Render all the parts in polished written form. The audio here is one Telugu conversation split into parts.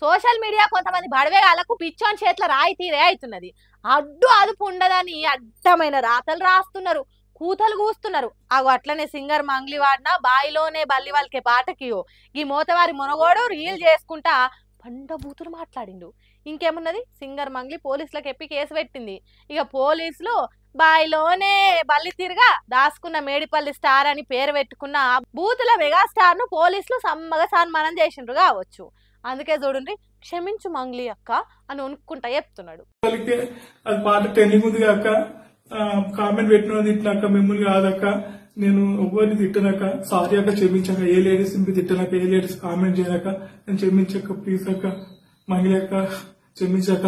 సోషల్ మీడియా కొంతమంది బడవేగాలకు పిచ్చోని చేతుల రాయి తీరే అవుతున్నది. అడ్డు అదుపు ఉండదని అడ్డమైన రాతలు రాస్తున్నారు, కూతలు కూస్తున్నారు. అగో అట్లనే సింగర్ మంగ్లీ వాడిన బాయిలోనే బల్లి వాళ్ళకే పాటకియో ఈ మోతవారి మునగోడు రీల్ చేసుకుంటా పండ బూతులు మాట్లాడిండు. ఇంకేమున్నది, సింగర్ మంగ్లీ పోలీసులకు ఎప్పి కేసు పెట్టింది. ఇక పోలీసులు బాయిలోనే బల్లి తిరగా దాసుకున్న మేడిపల్లి స్టార్ అని పేరు పెట్టుకున్న బూతుల మెగాస్టార్ ను పోలీసులు సమ్మగా సన్మానం చేసిండ్రు కావచ్చు. అందుకే చూడండి, క్షమించు మంగ్లీ అక్క అని వణుక్కుంటా చెప్తున్నాడు. అది పాట ట్రెండింగ్ ఉంది కాక కామెంట్ పెట్టిన తిట్టినాక మిమ్మల్ని కాదక్క, నేను ఎవరిని తిట్టనాక, సారీ అక్క క్షమించాక, ఏ లేడీస్ తిట్టనాక, ఏ లేడీస్ కామెంట్ చేయనాక నేను క్షమించాక, ప్లీజ్ అక్క మంగ్లీ అక్క క్షమించాక.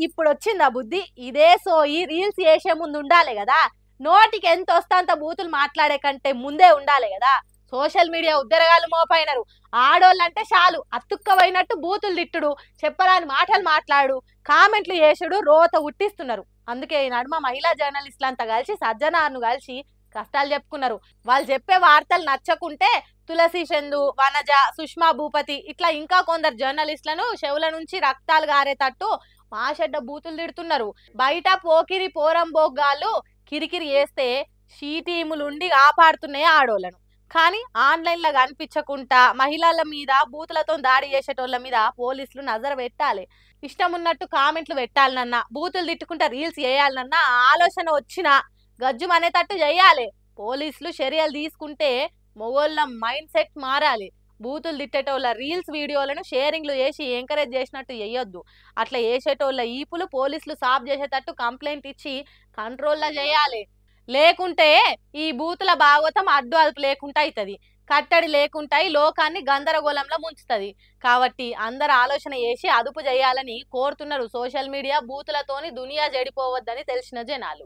ఇప్పుడు వచ్చిందా బుద్ధి? ఇదే సోయి రీల్స్ చేసే ముందు ఉండాలి కదా, నోటికి ఎంత వస్తే అంత బూతులు మాట్లాడే కంటే ముందే ఉండాలి కదా. Social media ఉద్దరగాలు మోపైనరు. ఆడోళ్ళంటే చాలు అతుక్కవైనట్టు బూతులు తిట్టుడు, చెప్పరాని మాటలు మాట్లాడు, కామెంట్లు చేసుడు రోత ఉట్టిస్తున్నారు. అందుకే ఈ నడుమ మహిళా జర్నలిస్టులు అంతా కలిసి సజ్జనార్ను కలిసి కష్టాలు చెప్పుకున్నారు. వాళ్ళు చెప్పే వార్తలు నచ్చకుంటే తులసి చందు, వనజ, సుష్మా భూపతి ఇట్లా ఇంకా కొందరు జర్నలిస్టులను చెవుల నుంచి రక్తాలు గారేటట్టు మాషడ్డ బూతులు తిడుతున్నారు. బయట పోకిరి పోరంబోగ్గాళ్ళు కిరికిరి చేస్తే షీటీములుండి కాపాడుతున్నాయి ఆడోళ్ళను. కానీ ఆన్లైన్లో కనిపించకుండా మహిళల మీద బూతులతో దాడి చేసేటోళ్ళ మీద పోలీసులు నజర పెట్టాలి. ఇష్టం ఉన్నట్టు కామెంట్లు పెట్టాలనన్నా, బూతులు తిట్టుకుంటా రీల్స్ చేయాలనన్నా ఆలోచన వచ్చినా గజ్జుం అనేటట్టు చేయాలి. పోలీసులు చర్యలు తీసుకుంటే మొగోళ్ళ మైండ్ సెట్ మారాలి. బూతులు తిట్టేటోళ్ళ రీల్స్ వీడియోలను షేరింగ్లు చేసి ఎంకరేజ్ చేసినట్టు చేయొద్దు. అట్లా చేసేటోళ్ళ ఈపులు పోలీసులు సాఫ్ చేసేటట్టు కంప్లైంట్ ఇచ్చి కంట్రోల్లో చేయాలి. లేకుంటే ఈ బూతుల భాగవతం అడ్డు అదుపు లేకుండా అవుతుంది, కట్టడి లేకుంటాయి, లోకాన్ని గందరగోళంలో ముంచుతుంది. కాబట్టి అందరు ఆలోచన చేసి అదుపు చేయాలని కోరుతున్నారు. సోషల్ మీడియా బూతులతోని దునియా చెడిపోవద్దని తెలిసిన జనాలు.